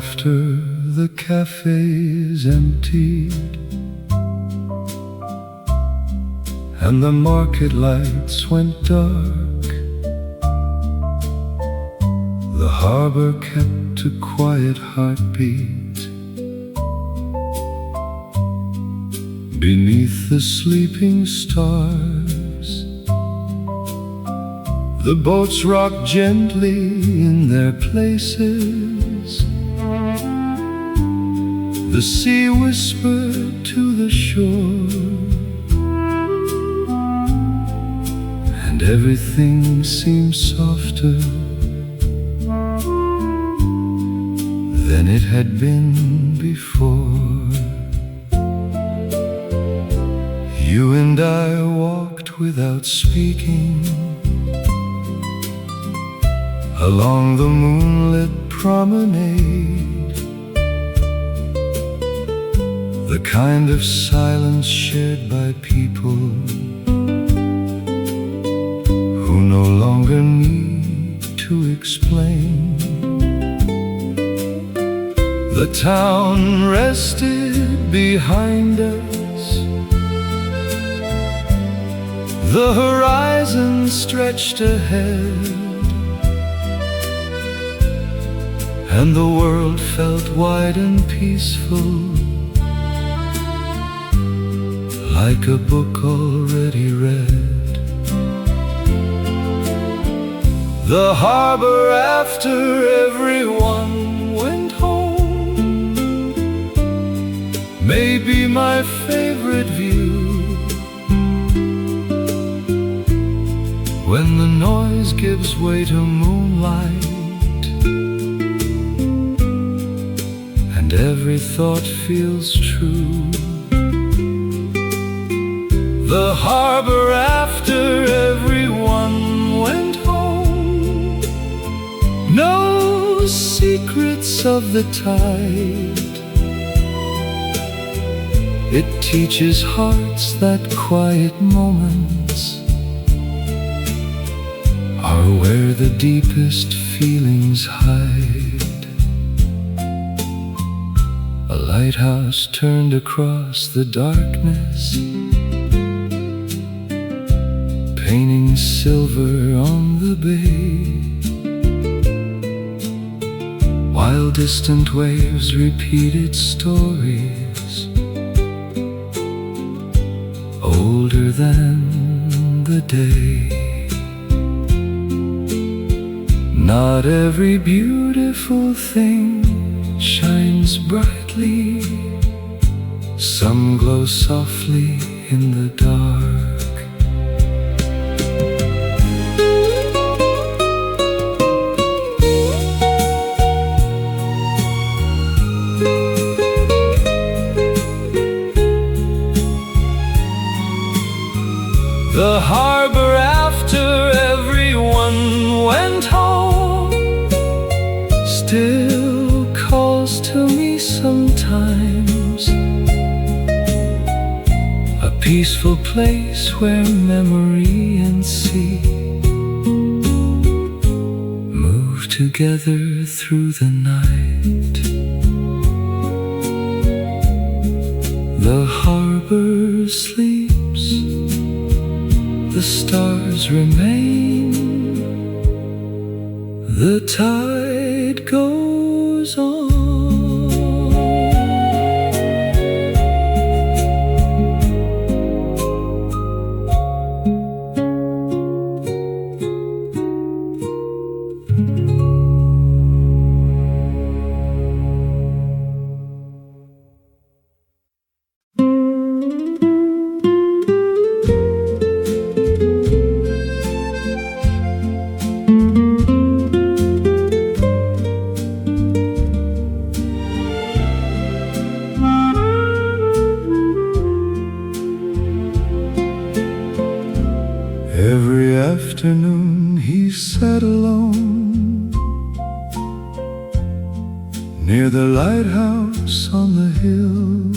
after the cafe's emptied and the market lights went dark, the harbor kept a quiet heartbeat beneath the sleeping stars. The boats rocked gently in their places. The sea whispered to the shore, and everything seemed softer than it had been before. You and I walked without speaking along the moonlit promenade, the kind of silence shared by people who no longer need to explain. The town rested behind us, the horizon stretched ahead, and the world felt wide and peaceful, like a book already read. The harbor after everyone went home may be my favorite view. When the noise gives way to moonlight and every thought feels true, the harbor after everyone went home knows secrets of the tide. It teaches hearts that quiet moments are where the deepest feelings hide. A lighthouse turned across the darkness, painting silver on the bay, while distant waves repeated stories older than the day. Not every beautiful thing shines brightly, some glow softly in the dark. The harbor after everyone went home still calls to me sometimes, a peaceful place where memory and sea move together through the night. The harbor sleeps, the stars remain, the tide goes on. Every afternoon he sat alone near the lighthouse on the hill,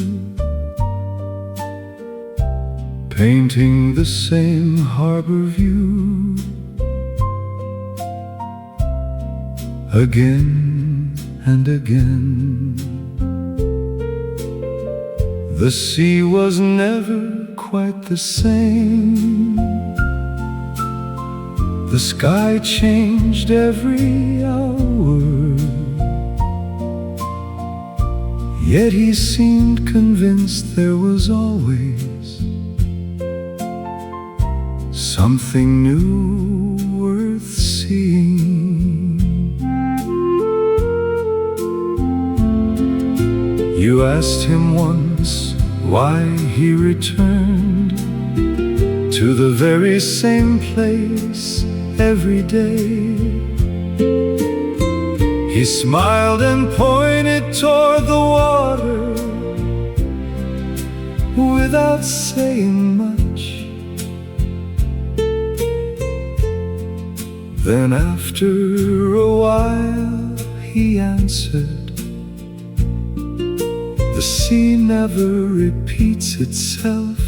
painting the same harbor view again and again. The sea was never quite the same. The sky changed every hour, yet he seemed convinced there was always something new worth seeing. You asked him once why he returned to the very same place every day. He smiled and pointed toward the water without saying much. Then after a while he answered, the sea never repeats itself,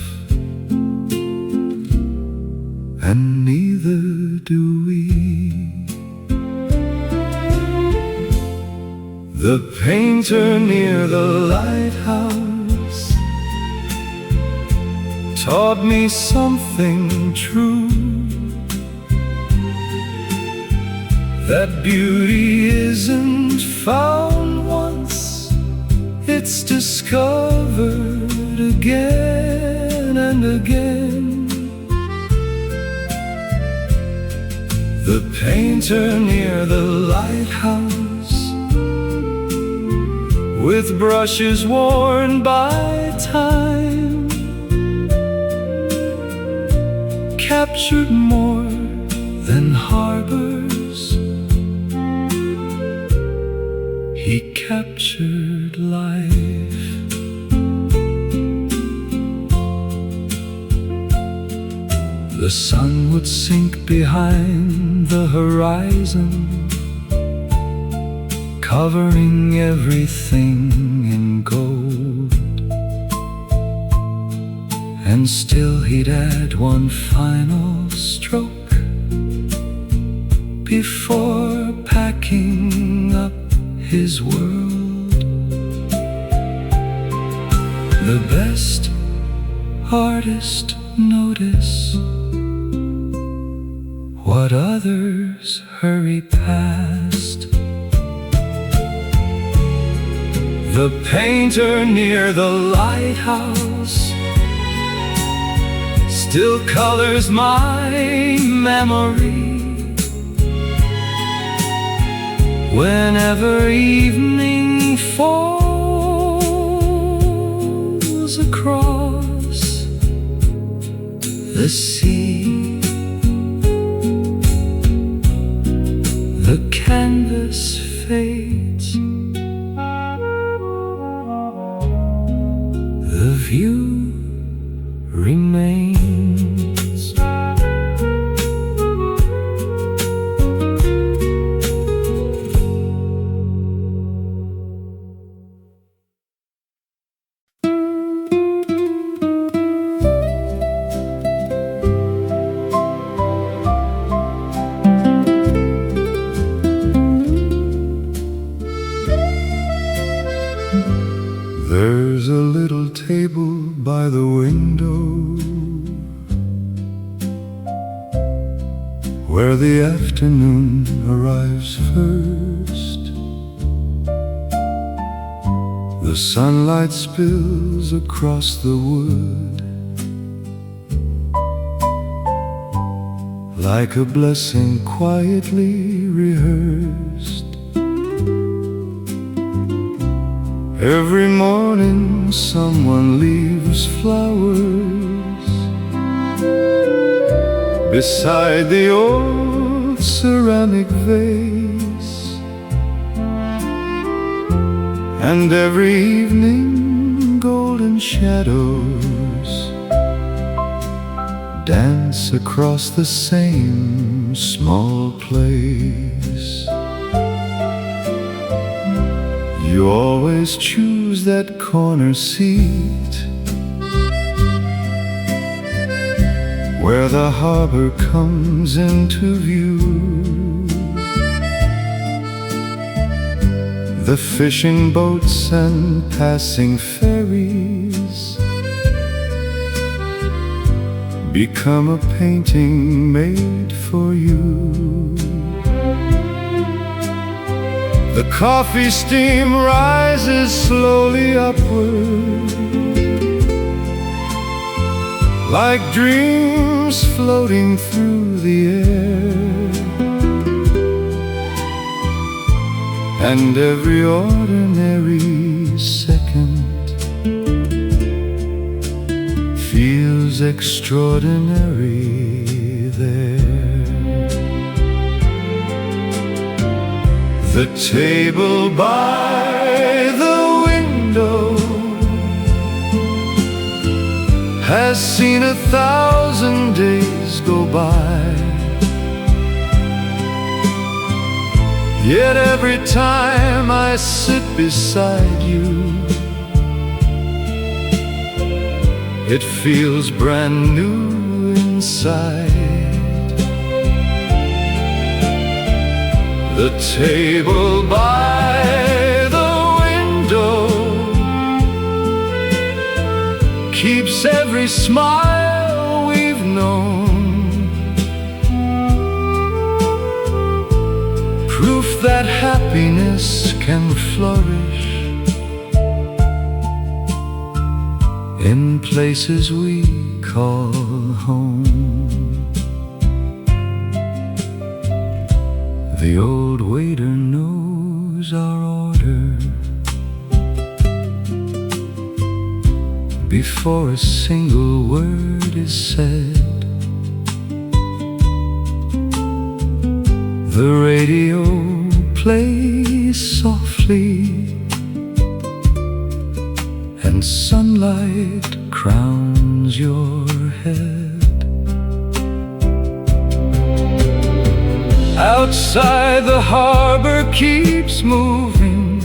and neither do we. The painter near the lighthouse taught me something true, that beauty isn't found once, it's discovered again and again. The painter near the lighthouse, with brushes worn by time, captured more than harbors, he captured life. The sun would sink behind the horizon, covering everything in gold, and still he'd add one final stroke before packing up his world. The best artists notice what others hurry past. The painter near the lighthouse still colors my memory. Whenever evening falls across the sea, the canvas fades, the view remains. There's a little table by the window where the afternoon arrives first. The sunlight spills across the wood like a blessing quietly rehearsed. Every morning someone leaves flowers beside the old ceramic vase, and every evening golden shadows dance across the same small place. You always choose that corner seat where the harbor comes into view. The fishing boats and passing ferries become a painting made for you. The coffee steam rises slowly upward, like dreams floating through the air, and every ordinary second feels extraordinary there. The table by the window has seen 1,000 days go by, yet every time I sit beside you, it feels brand new inside. The table by the window keeps every smile we've known, proof that happiness can flourish in places we call home. The old waiter knows our order before a single word is said. The radio plays softly, and sunlight crowns your head. Outside the harbor keeps moving,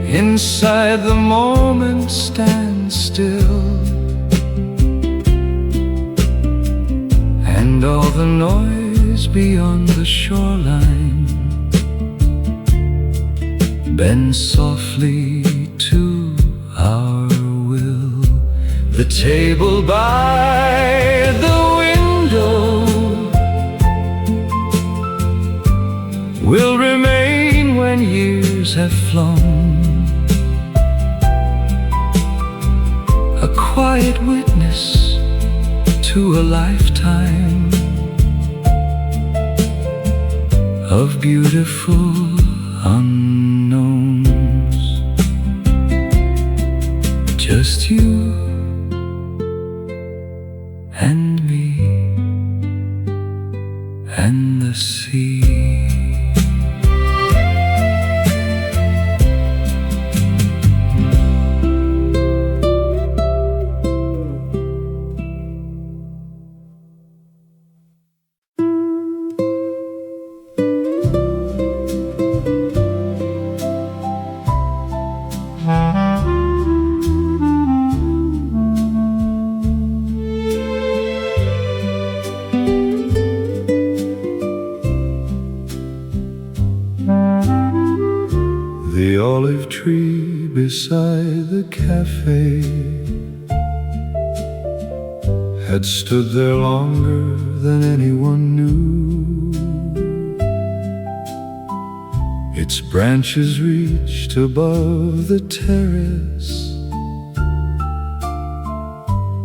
inside the moment stands still, and all the noise beyond the shoreline bends softly to our will. The table by the will remain when years have flown, a quiet witness to a lifetime of beautiful unknowns. Just you and me and the sea. The olive tree beside the cafe had stood there longer than anyone knew. Its branches reached above the terrace,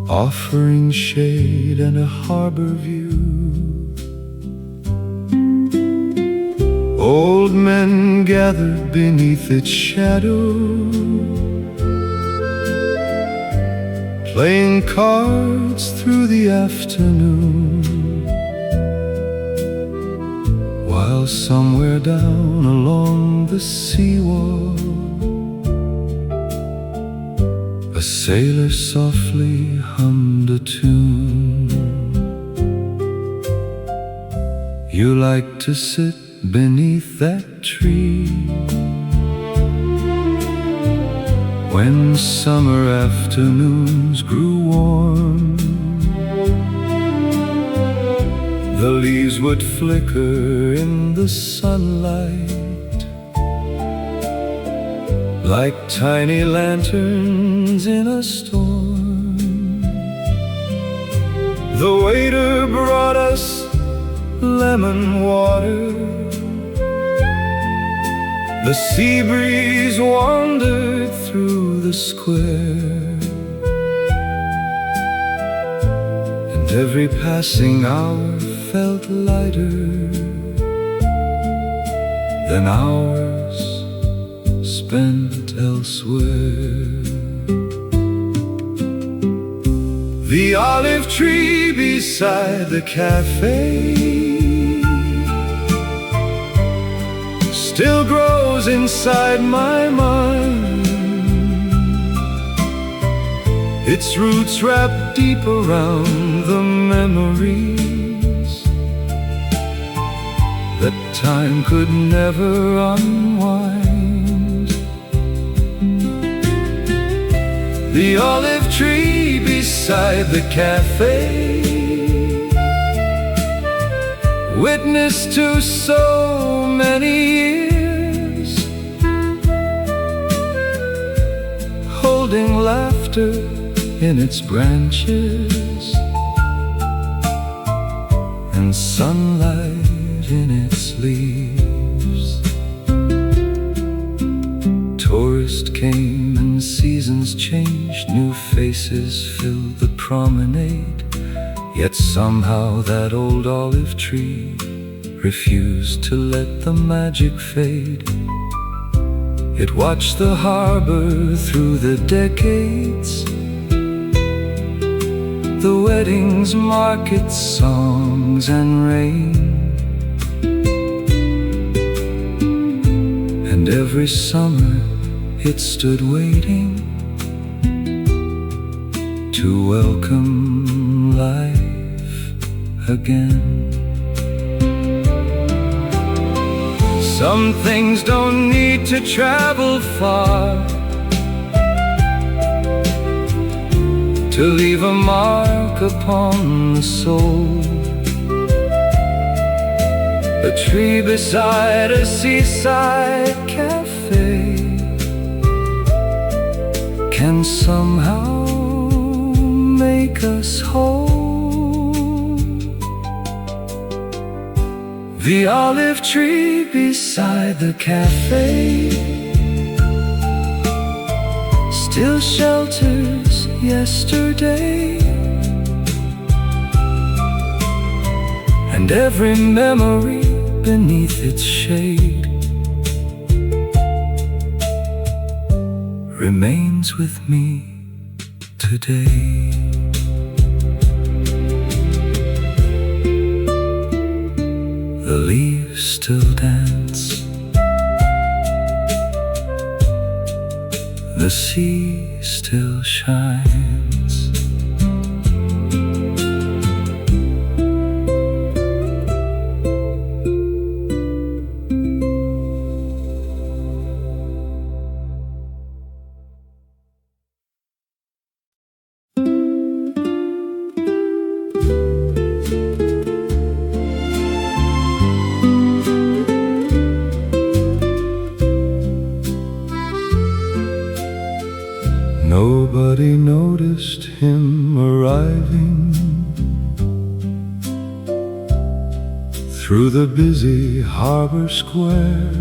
offering shade and a harbor view. Old men gathered beneath its shadow, playing cards through the afternoon, while somewhere down along the seawall a sailor softly hummed a tune. You like to sit beneath that tree when summer afternoons grew warm. The leaves trees would flicker in the sunlight like tiny lanterns in a storm. The waiter brought us lemon water. The sea breeze wandered through the square, and every passing hour felt lighter than hours spent elsewhere. The olive tree beside the cafe still grows inside my mind. Its roots wrap deep around the memories that time could never unwind. The olive tree beside the cafe, witness to so many years, holding laughter in its branches and sunlight in its leaves. Tourists came and seasons changed, new faces filled the promenade, yet somehow that old olive tree refused to let the magic fade. It watched the harbor through the decades, the weddings, markets, songs, and rain. And every summer it stood waiting to welcome life again. Some things don't need to travel far to leave a mark upon the soul. A tree beside a seaside cafe can somehow make us whole. The olive tree beside the cafe still shelters yesterday, and every memory beneath its shade remains with me today. The leaves still dance, the sea still shines. Nobody noticed him arriving through the busy harbor square.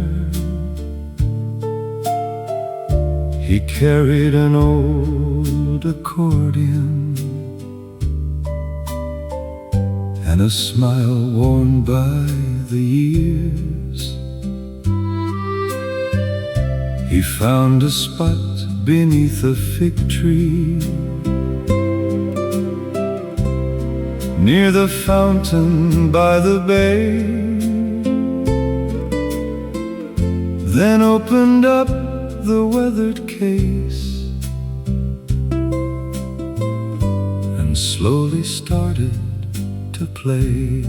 He carried an old accordion and a smile worn by the years. He found a spot beneath a fig tree near the fountain by the bay, then opened up the weathered case and slowly started to play.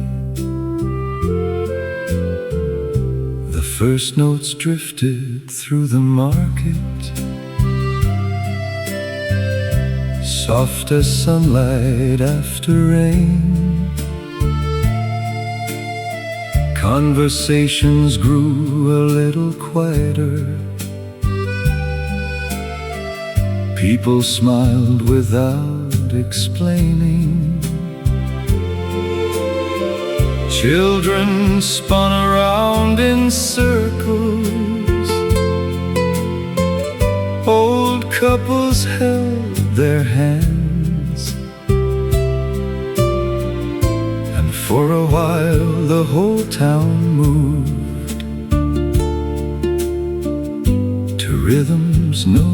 The first notes drifted through the market, soft as sunlight after rain. Conversations grew a little quieter. People smiled without explaining. Children spun around in circles. Old couples held their hands. And for a while the whole town moved to rhythms no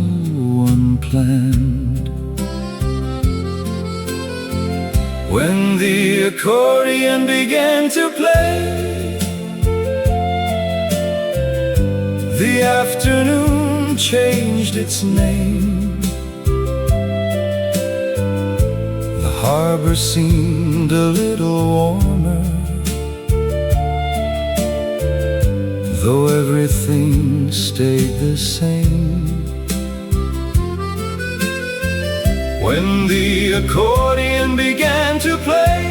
one planned. When the accordion began to play, the afternoon changed its name. The harbor seemed a little warmer, though everything stayed the same. When the accordion began to play,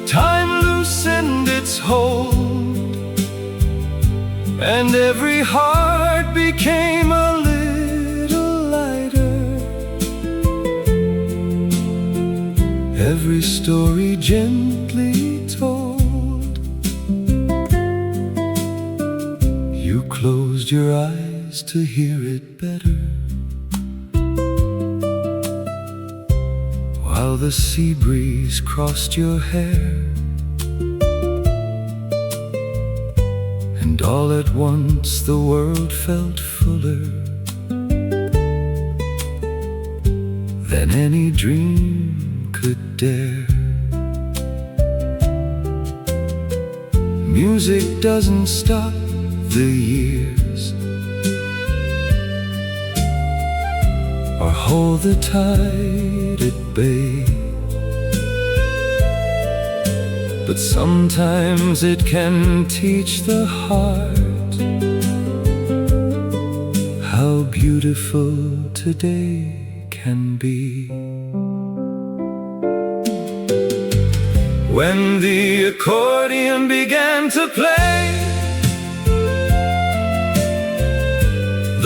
time loosened its hold, and every heart became a little lighter. Every story gently told. You closed your eyes to hear it better, while the sea breeze crossed your hair. And all at once the world felt fuller than any dream could dare. Music doesn't stop the years or hold the tide at bay, but sometimes it can teach the heart how beautiful today can be. When the accordion began to play,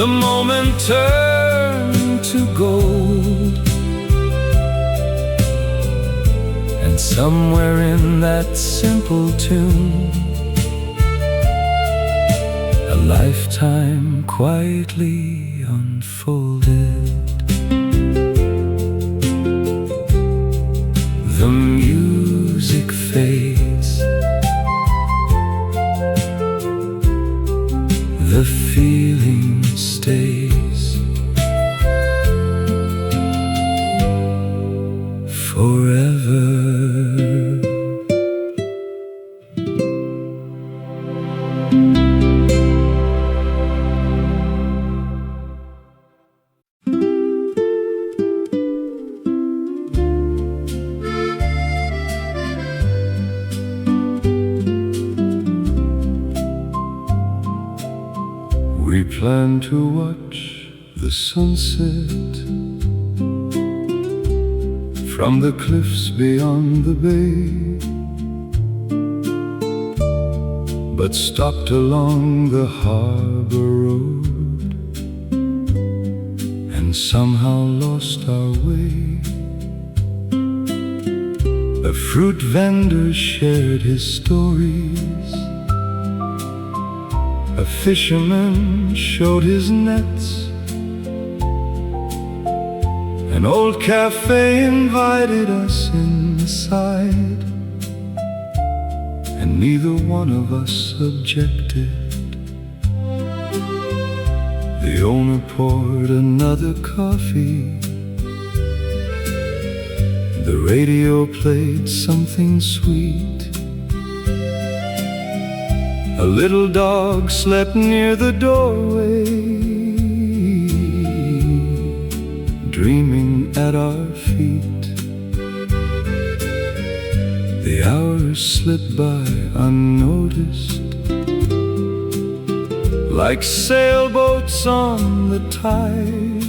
the moment turned to gold. And somewhere in that simple tune, a lifetime quietly unfolded. The music fades, the feeling stays forever. We plan to watch the sunset from the cliffs beyond the bay, but stopped along the harbor road and somehow lost our way. A fruit vendor shared his stories, a fisherman showed his nets, an old cafe invited us inside, and neither one of us objected. The owner poured another coffee. The radio played something sweet. A little dog slept near the doorway, dreaming at our feet. The hours slipped by unnoticed, like sailboats on the tide,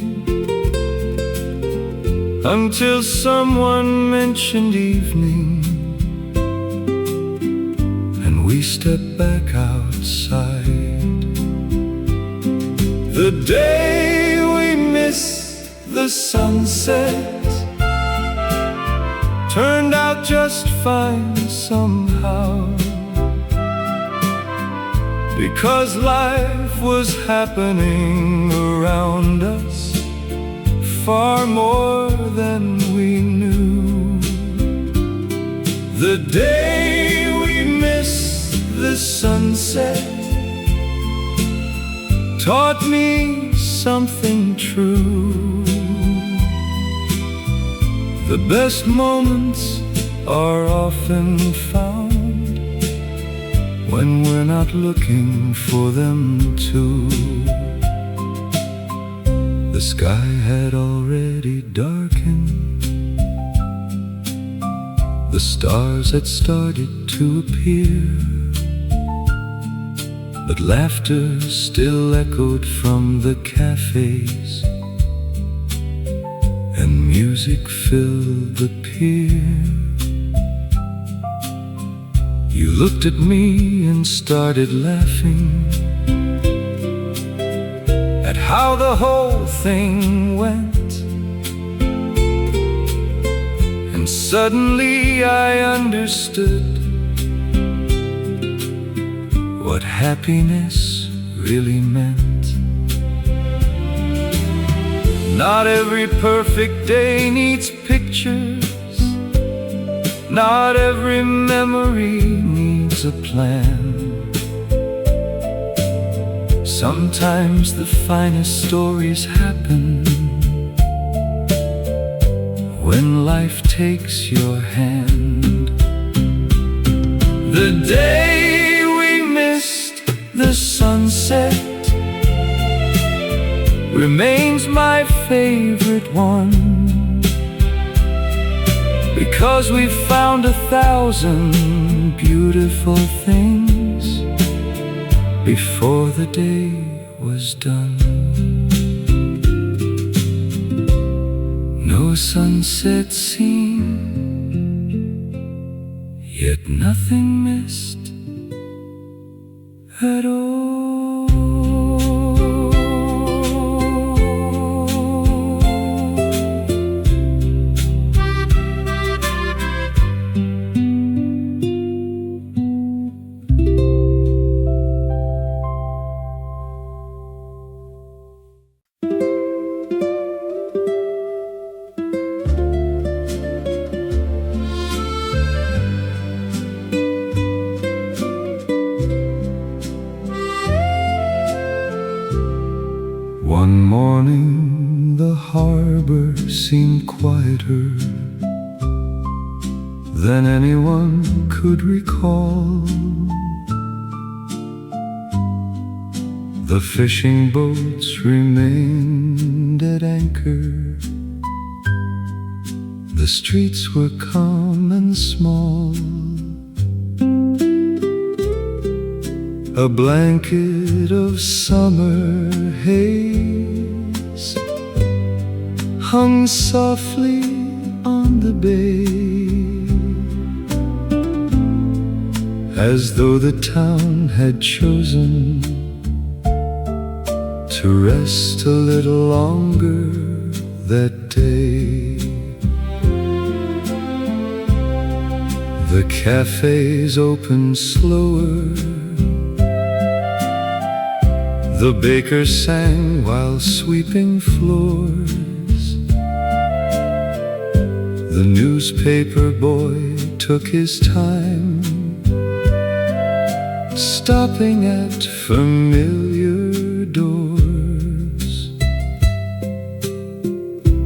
until someone mentioned evening, and we step back outside. The day we missed the sunset turned out just fine somehow, because life was happening around us far more than we knew. The day we missed the sunset taught me something true. The best moments are often found when we're not looking for them too. The sky had already darkened, the stars had started to appear, but laughter still echoed from the cafes, and music filled the pier. You looked at me and started laughing at how the whole thing went, and suddenly I understood what happiness really meant. Not every perfect day needs pictures, not every memory needs a plan. Sometimes the finest stories happen when life takes your hand. The day we missed the sunset remains my favorite one, because we found 1,000 beautiful things before the day was done. No sunset seen, yet nothing missed at all. One morning the harbor seemed quieter than anyone could recall. The fishing boats remained at anchor, the streets were calm and small. A blanket of summer haze hung softly on the bay, as though the town had chosen to rest a little longer that day. The cafes opened slower, the baker sang while sweeping floors, the newspaper boy took his time, stopping at familiar doors.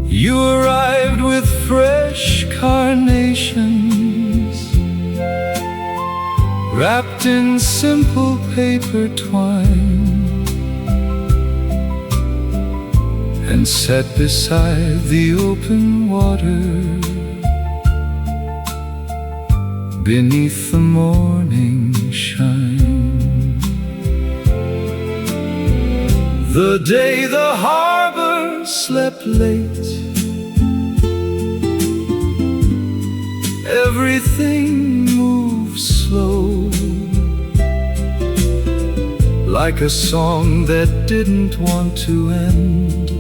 You arrived with fresh carnations, wrapped in simple paper twine, and sat beside the open water beneath the morning shine. The day the harbor slept late, everything moved slow, like a song that didn't want to end,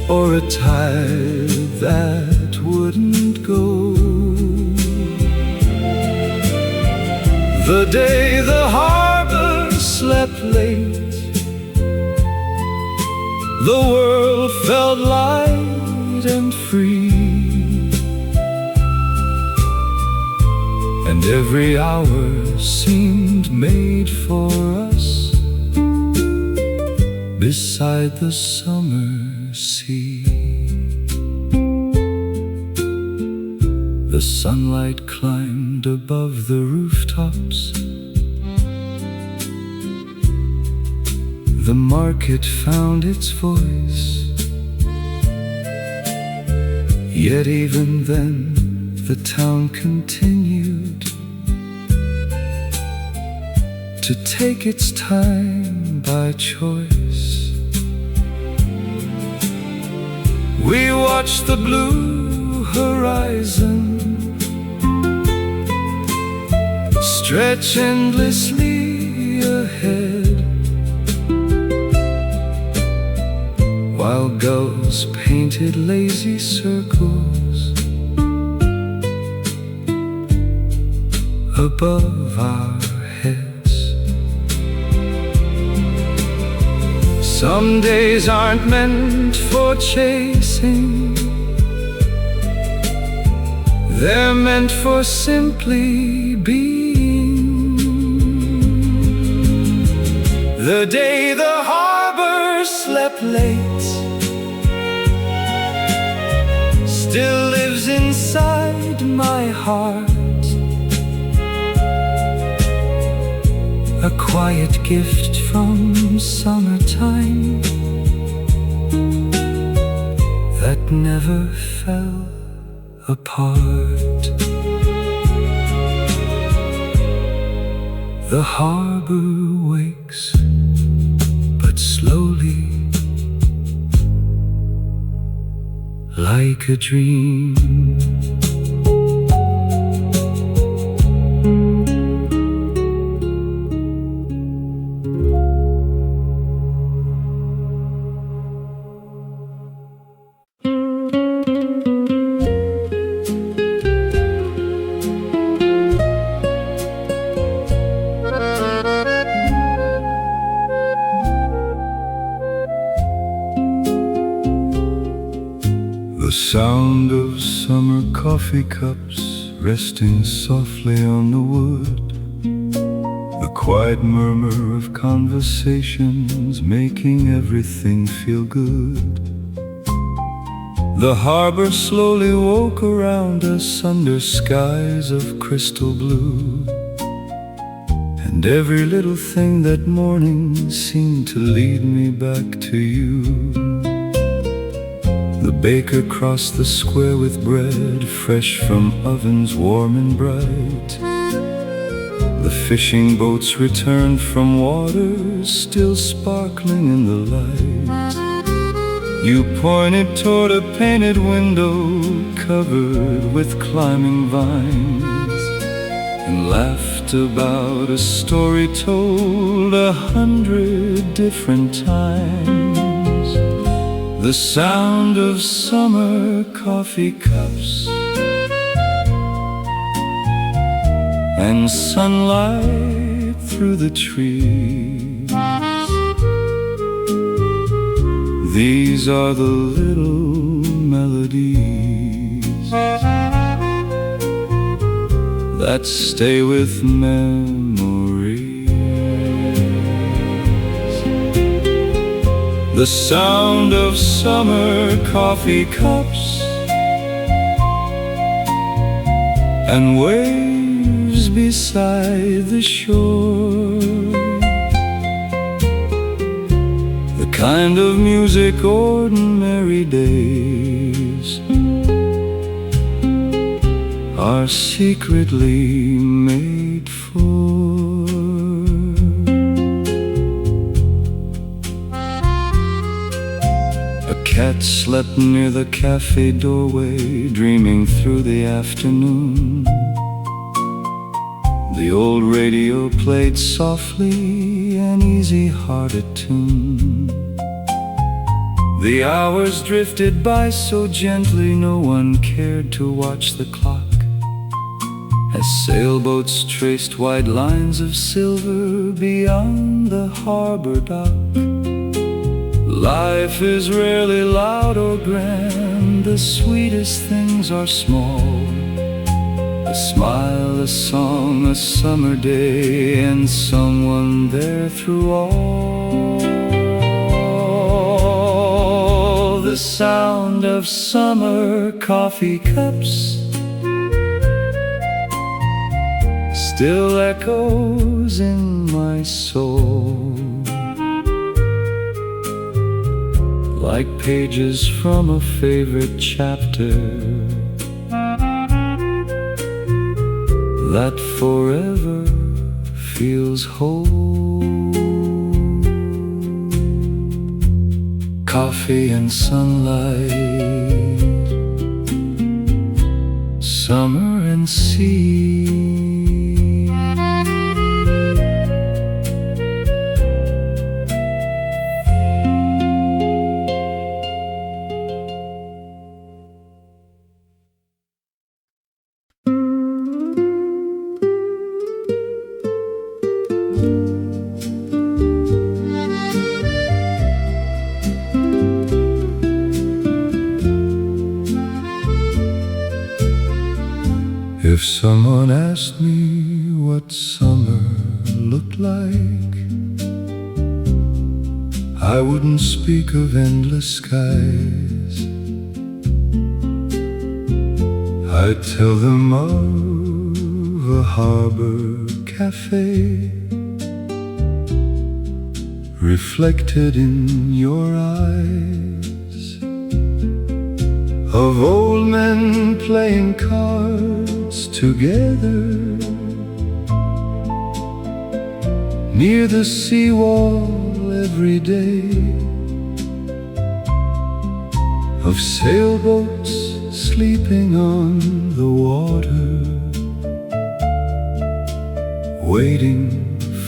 or a tide that wouldn't go. The day the harbor slept late, the world felt light and free, and every hour seemed made for us beside the summer sea. The sunlight climbed above the rooftops, the market found its voice, yet even then the town continued to take its time by choice. We watched the blue horizon stretch endlessly ahead, while gulls painted lazy circles above our heads. Some days aren't meant for chasing, they're meant for simply being. The day the harbor slept late still lives inside my heart, a quiet gift from summertime that never fell apart. The harbor wakes, but slowly, like a dream. The sound of summer coffee cups resting softly on the wood, the quiet murmur of conversations making everything feel good. The harbor slowly woke around us under skies of crystal blue, and every little thing that morning seemed to lead me back to you. The baker crossed the square with bread fresh from ovens warm and bright. The fishing boats returned from waters still sparkling in the light. You pointed toward a painted window covered with climbing vines, and laughed about a story told 100 different times. The sound of summer coffee cups and sunlight through the trees. These are the little melodies that stay with memories. The sound of summer coffee cups and waves beside the shore, the kind of music ordinary days are secretly made for. A cat slept near the cafe doorway, dreaming through the afternoon. The old radio played softly an easy-hearted tune. The hours drifted by so gently, no one cared to watch the clock as sailboats traced wide lines of silver beyond the harbor dock. Life is rarely loud or grand, the sweetest things are small. A smile, a song, a summer day, and someone there through all. The sound of summer coffee cups still echoes in my soul, like pages from a favorite chapter that forever feels whole. Coffee and sunlight, summer and sea. If someone asked me what summer looked like, I wouldn't speak of endless skies. I'd tell them of a harbor cafe reflected in your eyes, of old men playing cards together near the seawall every day, of sailboats sleeping on the water, waiting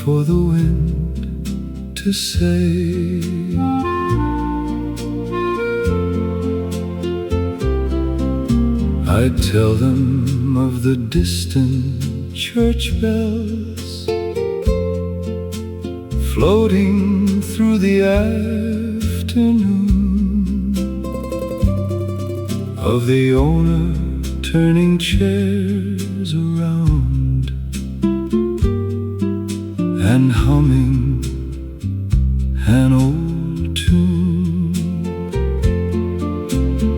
for the wind to say. I'd tell them of the distant church bells floating through the afternoon, of the owner turning chairs around and humming an old tune,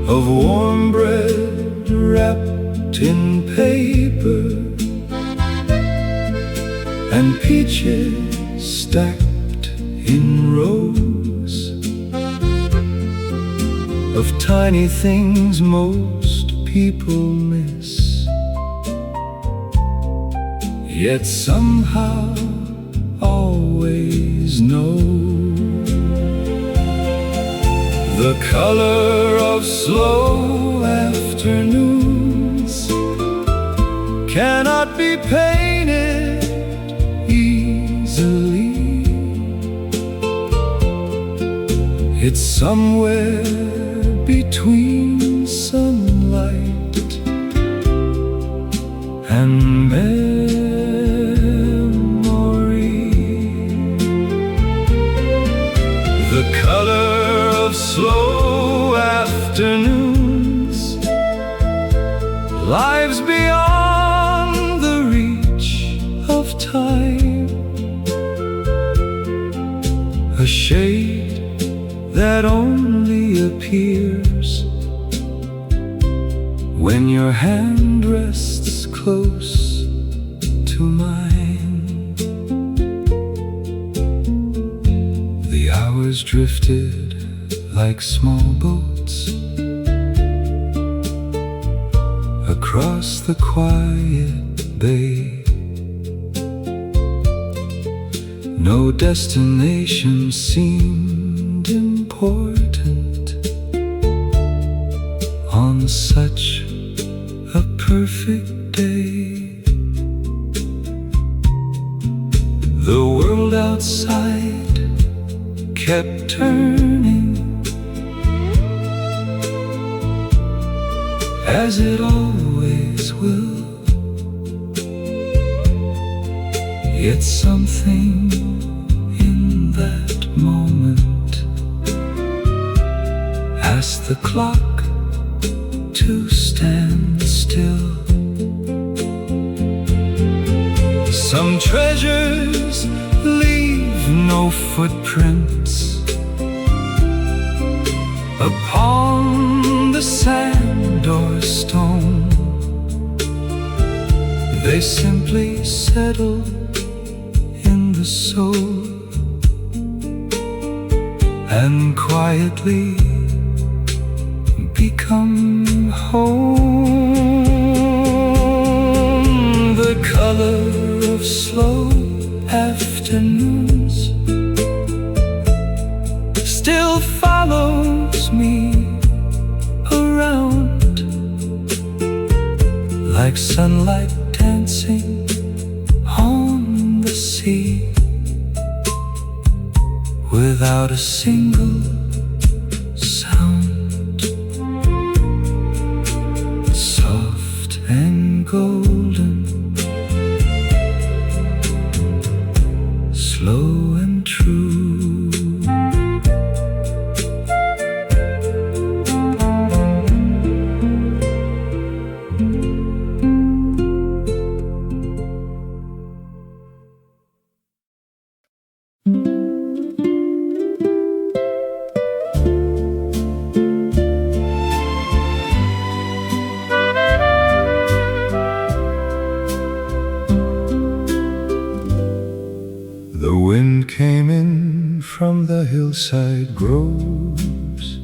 of warm bread wrapped in paper and peaches stacked in rows, of tiny things most people miss, yet somehow always know. The color of slow afternoons cannot be painted easily. It's somewhere between sunlight and memory. The color of slow afternoons, lives beyond the reach of time, a shade that only appears when your hand rests close to mine. The hours drifted like small boats across the quiet bay. No destination seemed important on such a perfect day. kept turning, as it always will. Yet something in that moment asked the clock to stand still. Some treasures leave no footprints upon the sand or stone. They simply settle in the soul and quietly become home. The color of slow afternoons still follows me around, like sunlight dancing on the sea, without a single sound. Soft and golden, slow and true. The wind came in from the hillside groves,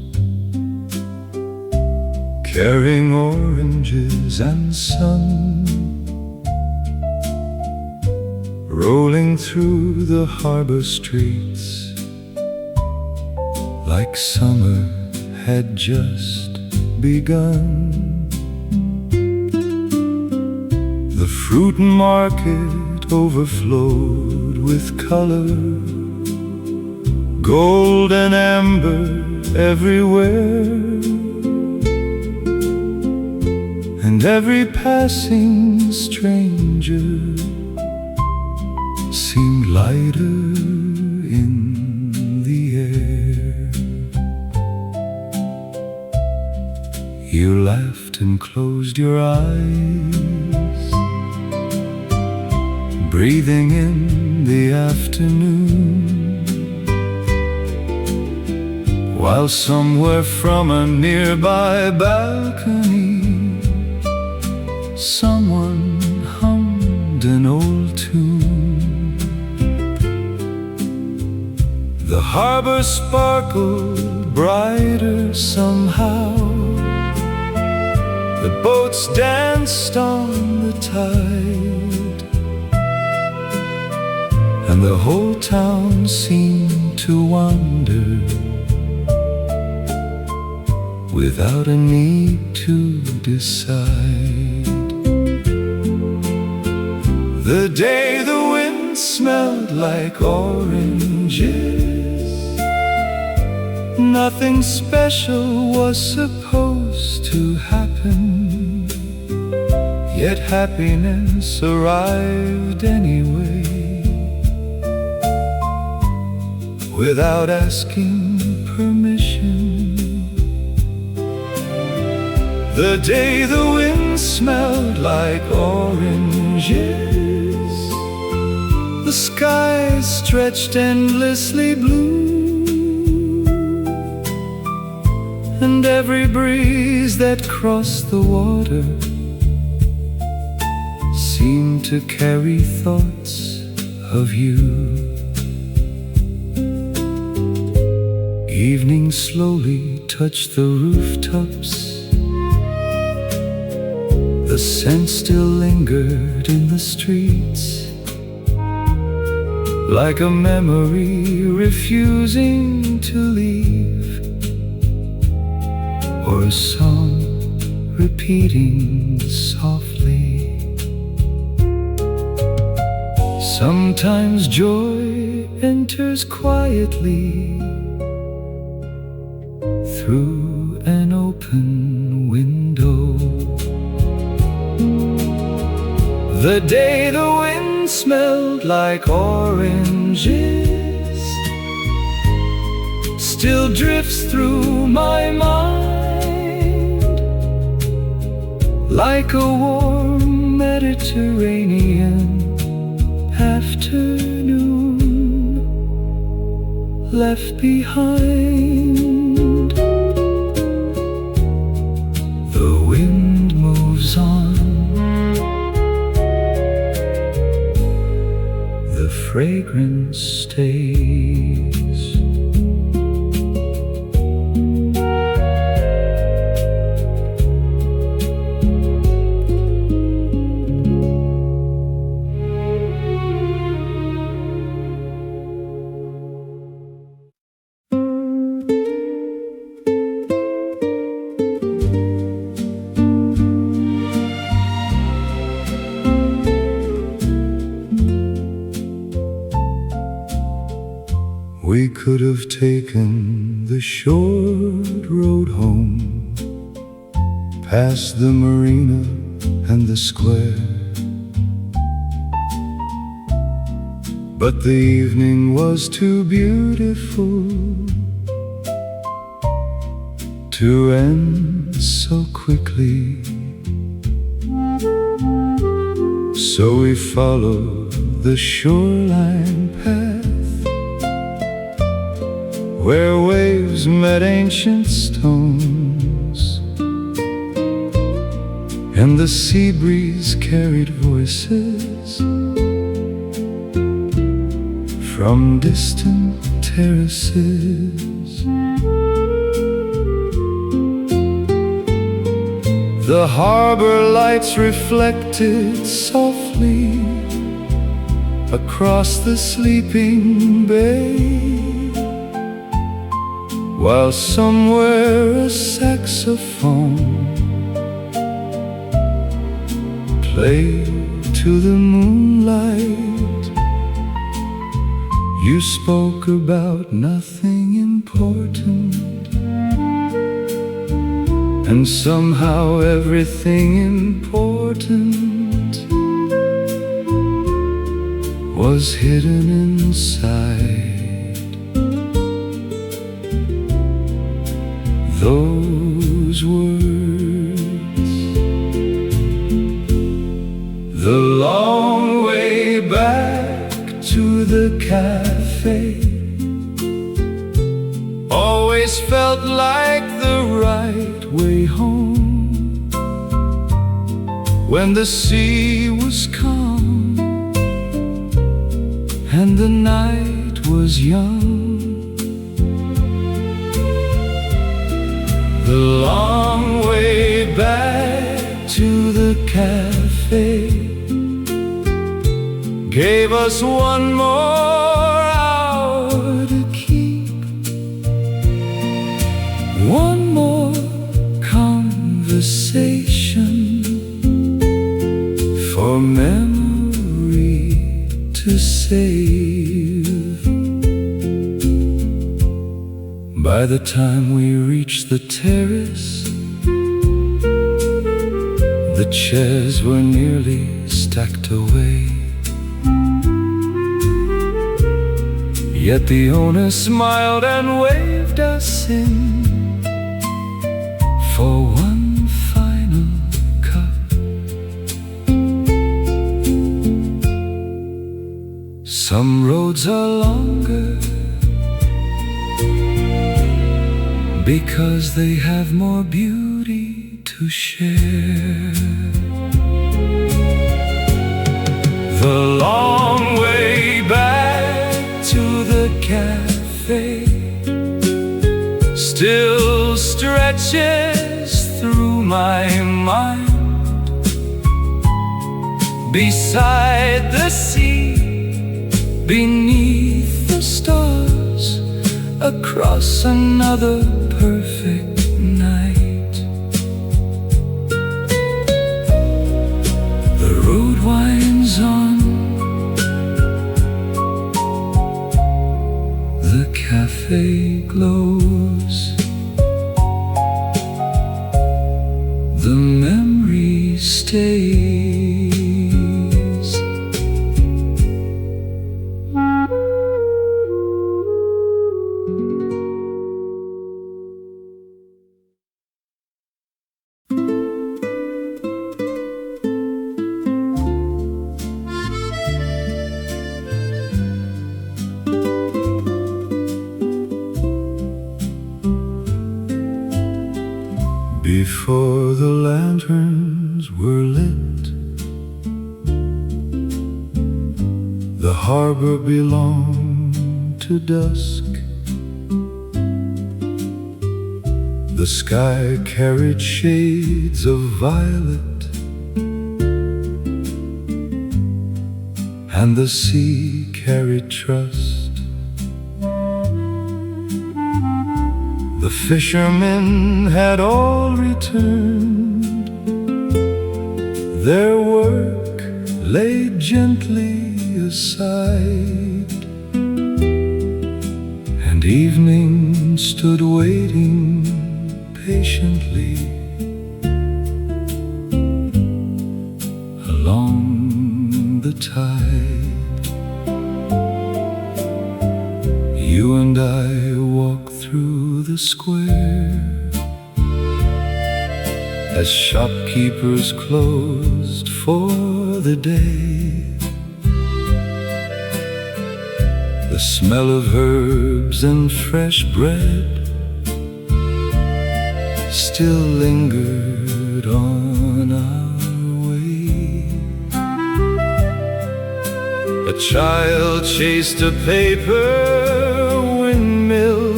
carrying oranges and sun, rolling through the harbor streets like summer had just begun. The fruit market overflowed with color, gold and amber everywhere, and every passing stranger seemed lighter in the air. You laughed and closed your eyes, breathing in the afternoon, while somewhere from a nearby balcony someone hummed an old tune. The harbor sparkled brighter somehow, the boats danced on the tide, and the whole town seemed to wander without a need to decide. The day the wind smelled like oranges, nothing special was supposed to happen, yet happiness arrived anyway, without asking permission. The day the wind smelled like oranges, the sky stretched endlessly blue, and every breeze that crossed the water seemed to carry thoughts of you. Evening slowly touched the rooftops, the scent still lingered in the streets, like a memory refusing to leave, or a song repeating softly. Sometimes joy enters quietly through an open window. The day the wind smelled like oranges still drifts through my mind like a warm Mediterranean afternoon left behind. The wind moves on, the fragrance stays. We could have taken the short road home, past the marina and the square, but the evening was too beautiful to end so quickly. So we followed the shoreline path where waves met ancient stones, and the sea breeze carried voices from distant terraces. The harbor lights reflected softly across the sleeping bay, while somewhere a saxophone played to the moonlight. You spoke about nothing important, and somehow everything important was hidden inside those words. The long way back to the cafe always felt like the right way home, when the sea was calm and the night was young. The long way back to the cafe gave us one more hour to keep, one more conversation for memory to save. By the time we reached the terrace, the chairs were nearly stacked away, yet the owner smiled and waved us in for one final cup. Some roads are longer because they have more beauty to share. The long way back to the cafe still stretches through my mind, beside the sea, beneath the stars, across another perfect night. The road winds on, cafe glows, the memory stays. Before the lanterns were lit, the harbor belonged to dusk. The sky carried shades of violet, and the sea carried trust. The fishermen had all returned, their work laid gently aside, and evening stood waiting patiently along the tide. You and I walked through the square as shopkeepers closed for the day. The smell of herbs and fresh bread still lingered on our way. A child chased a paper windmill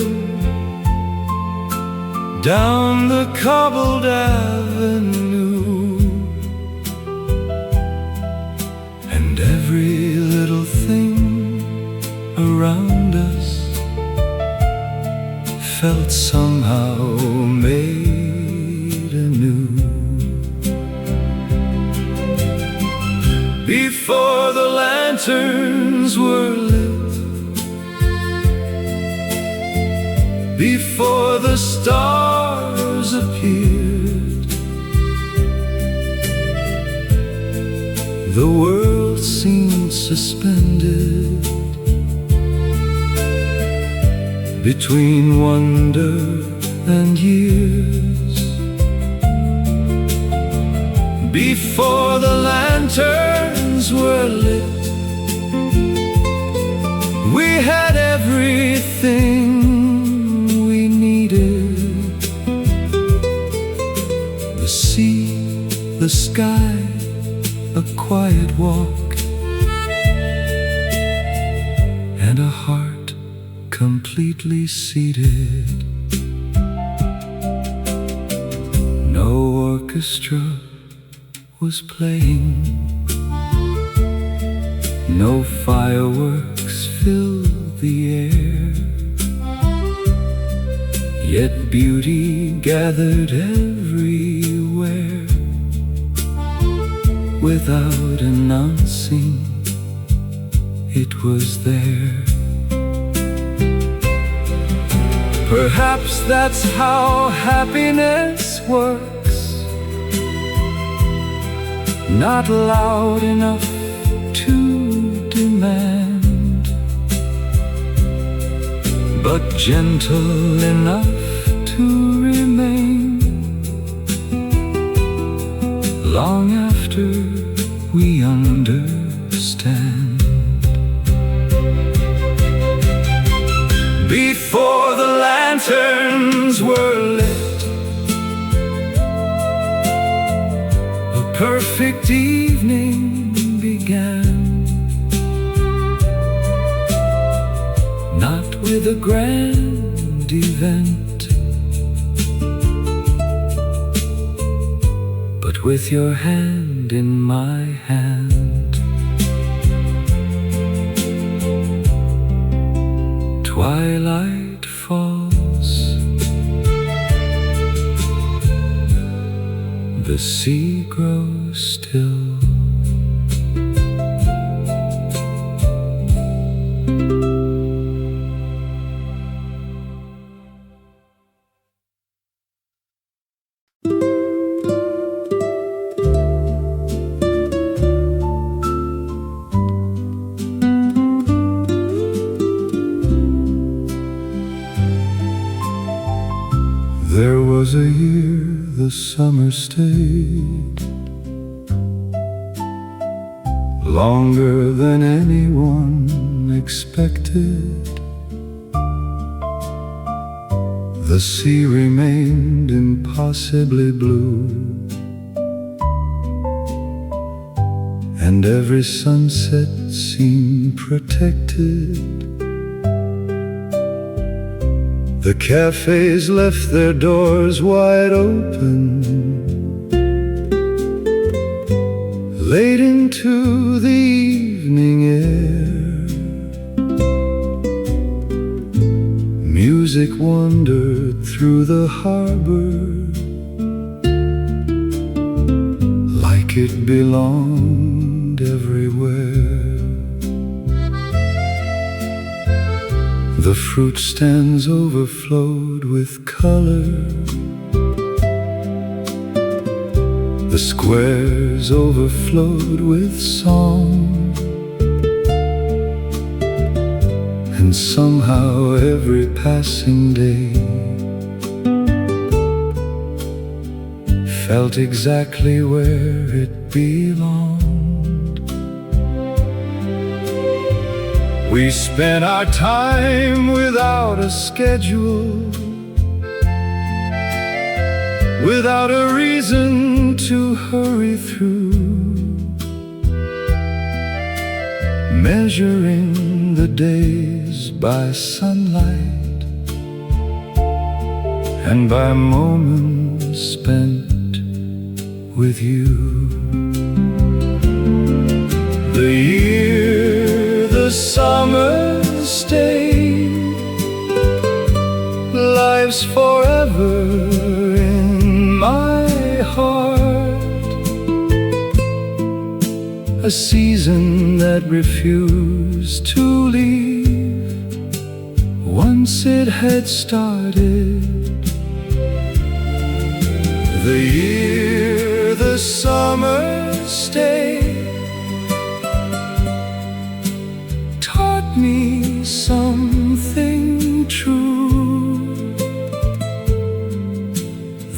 down the cobbled avenue, and every little thing around us felt somehow made anew. Before the lanterns were lit, before the stars appeared, the world seemed suspended between wonder and years. Before the lanterns were lit, we had everything we needed. The sea, the sky, a quiet walk, and a heart completely seated. No orchestra was playing, no fireworks filled the air, yet beauty gathered everywhere. Without announcing, it was there. Perhaps that's how happiness works, not loud enough to demand, but gentle enough to remain long after we understand. Before the lanterns were lit, a perfect evening began, not with a grand event, but with your hand in my hand. Twilight falls, the sea grows still. There was a year the summer stayed longer than anyone expected. The sea remained impossibly blue, and every sunset seemed protected. The cafes left their doors wide open, late into the evening air. Music wandered through the harbor like it belonged everywhere. The fruit stands overflowed with color, the squares overflowed with song, and somehow every passing day felt exactly where it belonged. We spent our time without a schedule, without a reason to hurry through, measuring the days by sunlight and by moments spent with you. The year the summer stayed, life's forever in my heart, a season that refused to leave once it had started. The year the summer stayed taught me something true,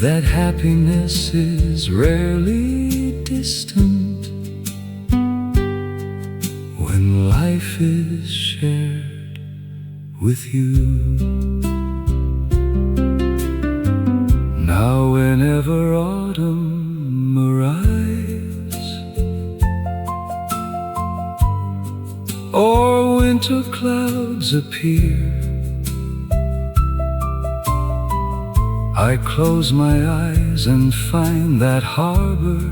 that happiness is rarely distant when life is shared with you. Now whenever autumn arrives or winter clouds appear, I close my eyes and find that harbor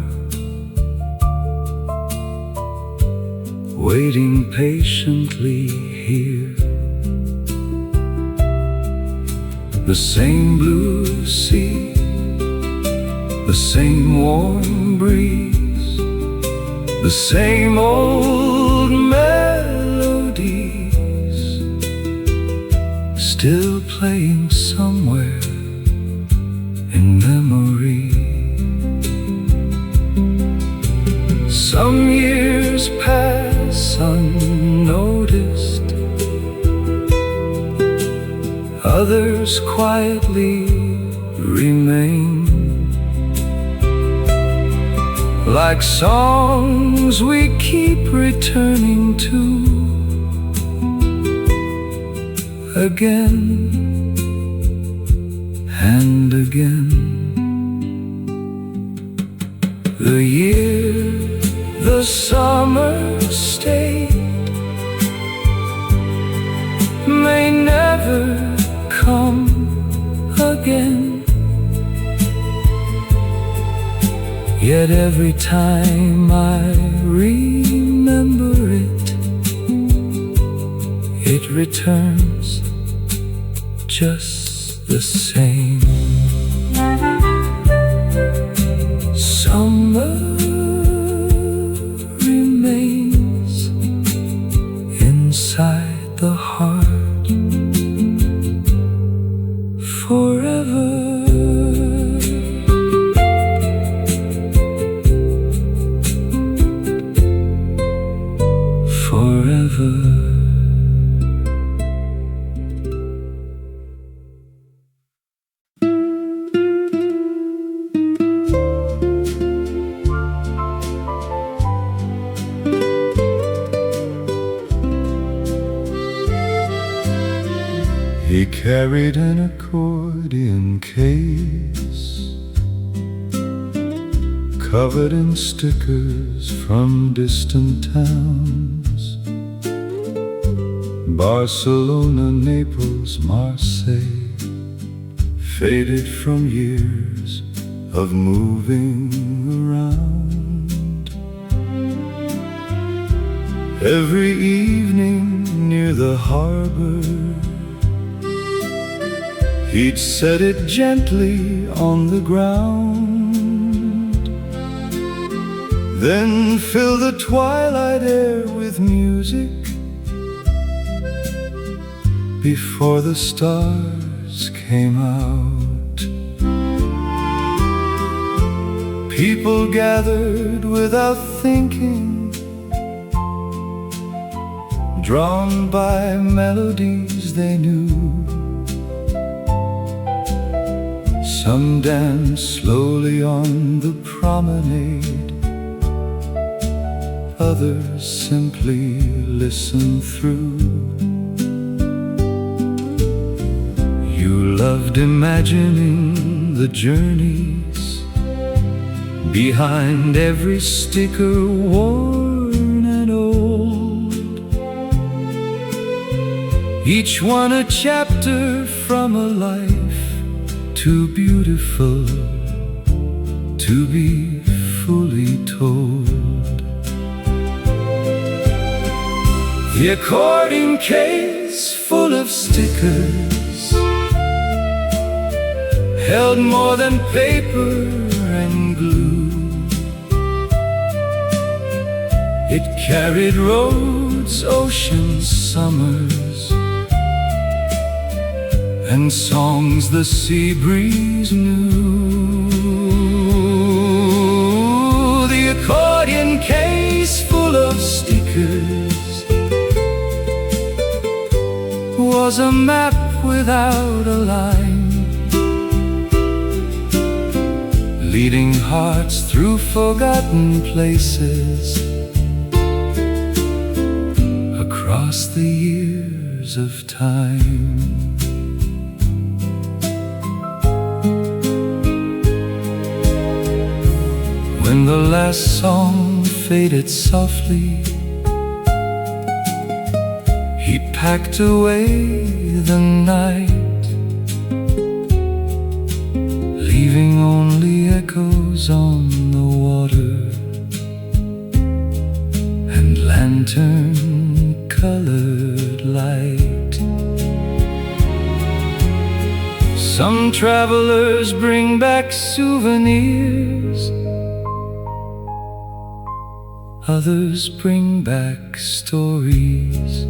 waiting patiently here. The same blue sea, the same warm breeze, the same old melodies, still playing somewhere in memory. Some years pass unnoticed, others quietly remain, like songs we keep returning to again and again. The year the summer stayed may never come again, yet every time I remember it, it returns just the same. Summer remains inside the heart forever. Forever. carried an accordion case, covered in stickers from distant towns, Barcelona, Naples, Marseille, faded from years of moving around. Every evening near the harbor, he'd set it gently on the ground, then fill the twilight air with music before the stars came out. People gathered without thinking, drawn by melodies they knew. Some danced slowly on the promenade, others simply listened through. You loved imagining the journeys behind every sticker worn and old, each one a chapter from a life too beautiful to be fully told. The accordion case full of stickers held more than paper and glue. It carried roads, oceans, summers, and songs the sea breeze knew. The accordion case full of stickers was a map without a line, leading hearts through forgotten places across the years of time. When the last song faded softly, he packed away the night, leaving only echoes on the water and lantern-colored light. Some travelers bring back souvenirs, others bring back stories.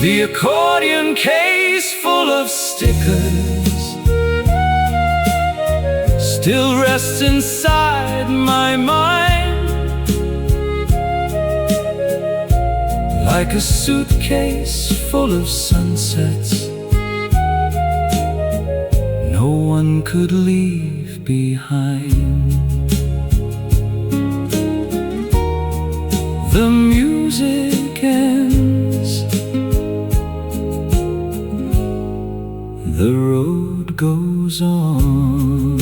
The accordion case full of stickers still rests inside my mind, like a suitcase full of sunsets no one could leave behind. The music ends, the road goes on.